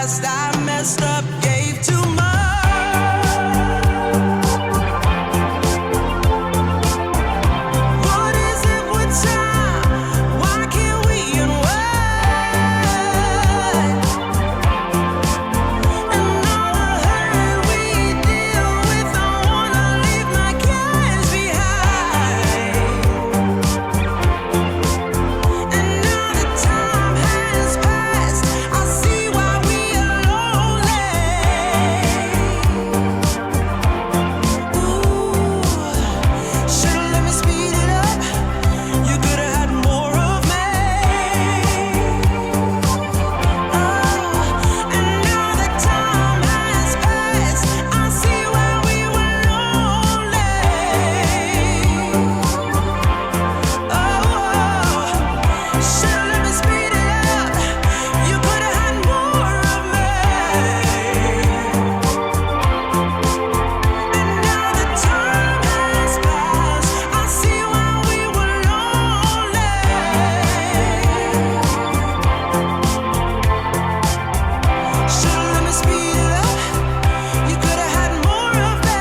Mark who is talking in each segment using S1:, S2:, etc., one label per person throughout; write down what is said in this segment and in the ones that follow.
S1: past. I messed up, gave too much. What is it with time? Why can't we unwind? And all the hurt we deal with, I wanna leave my cares behind. And now the time has passed, I see why we are lonely. Ooh, should've let me speed it up. You could've had more of me. Oh, and now the time has passed, I see why we were lonely. Oh, should've let me speed it up. You could've had more of me. And now the time has passed, I see why we were lonely. Should've let me speed it up. You could've had more of me.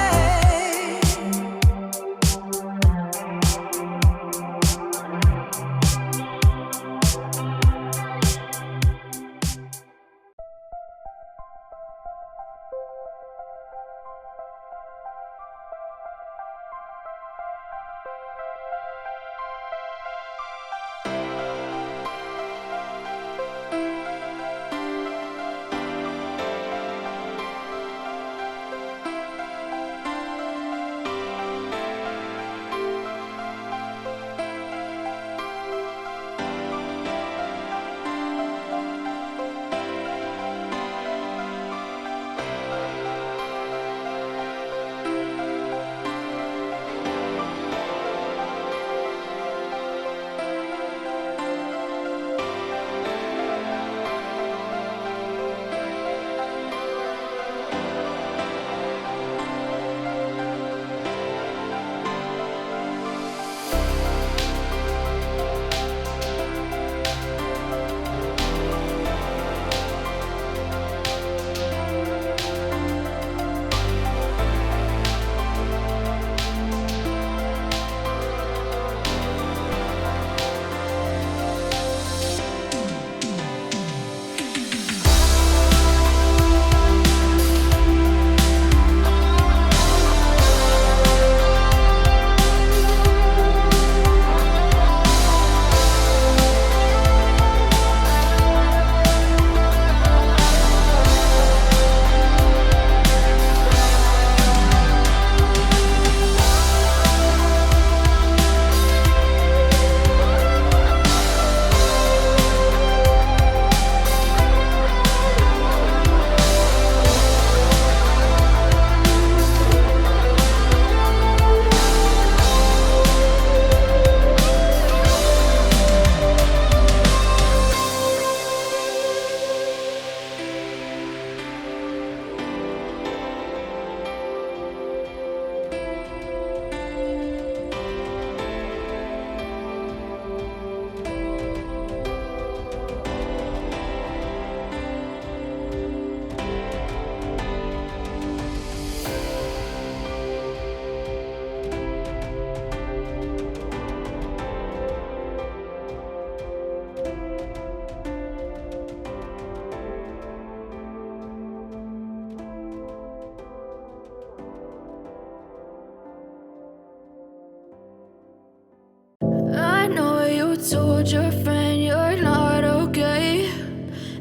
S2: I know you told your friend you're not okay.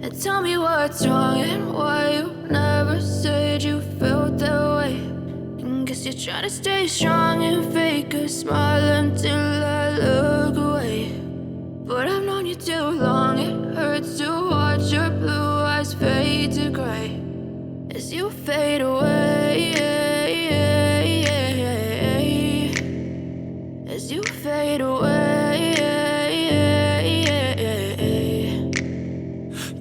S2: And tell me what's wrong and why you never said you felt that way. And guess you're trying to stay strong and fake a smile until I look away. But I've known you too long, it hurts to watch your blue eyes fade to gray as you fade away. As you fade away.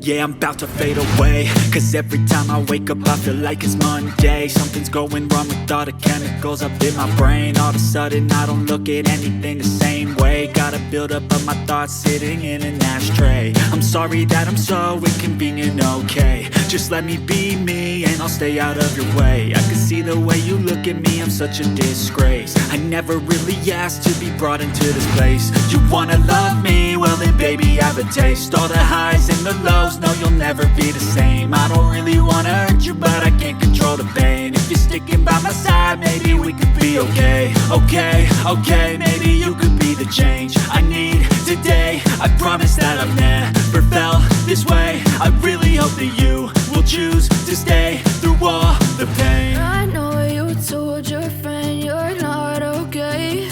S3: Yeah, I'm about to fade away, cause every time I wake up I feel like it's Monday. Something's going wrong with all the chemicals up in my brain. All of a sudden I don't look at anything the same way. Got a buildup of my thoughts sitting in an ashtray. I'm sorry that I'm so inconvenient, okay. Just Just let me be me and I'll stay out of your way. I can see the way you look at me, I'm such a disgrace. I never really asked to be brought into this place. You wanna love me? Well then baby have a taste. All the highs and the lows, no you'll never be the same. I don't really wanna hurt you but I can't control the pain. If you're sticking by my side, maybe we could be okay. Okay, maybe you could be the change I need today. I promise that I've never felt this way. I really hope that you will choose to stay through all the pain.
S2: I know you told your friend you're not okay,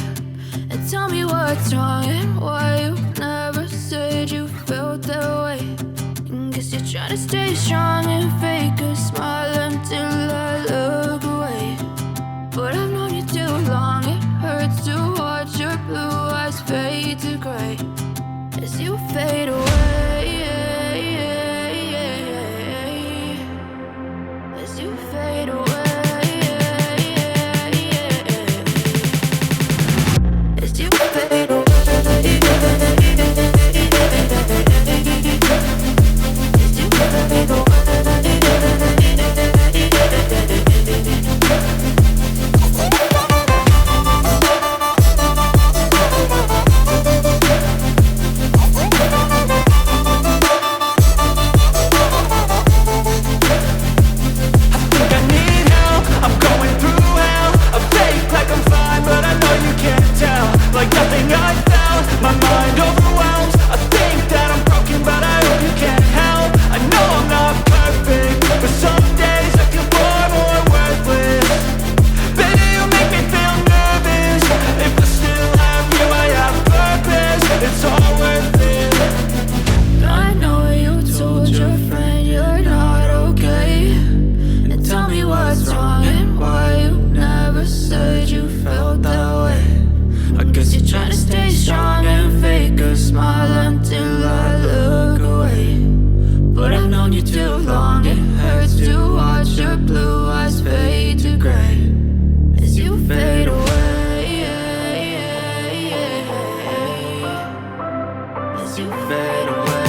S2: and tell me what's wrong and why you never said you felt that way. Guess you're trying to stay strong and fake a smile until I look away. But I've known you too long, it hurts to watch your blue eyes fade to gray as you fade away. As you fade away. As you fade away. As you fade away.
S3: Like nothing I felt, my mind overwhelms. I think that I'm broken, but I hope you can't help. I know I'm not perfect, but some days I feel far more worthless. Baby, you make me feel nervous. If I still have you, I have purpose. It's all worth it.
S2: I know you told your friend you're not okay, and tell me what's wrong and why you never said you felt that way. I guess you're trying to stay strong and fake a smile until I look away. But I've known you too long, it hurts to watch your blue eyes fade to gray as you fade away. As you fade away.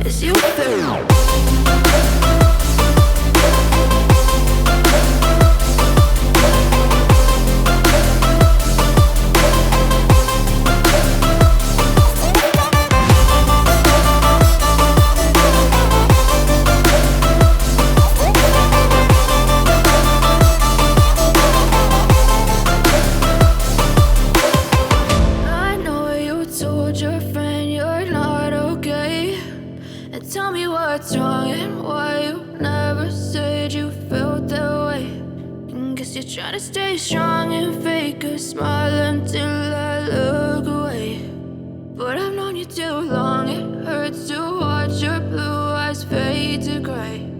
S2: As you fade away. What's wrong and why you never said you felt that way. Guess you're trying to stay strong and fake a smile until I look away. But I've known you too long, it hurts to watch your blue eyes fade to gray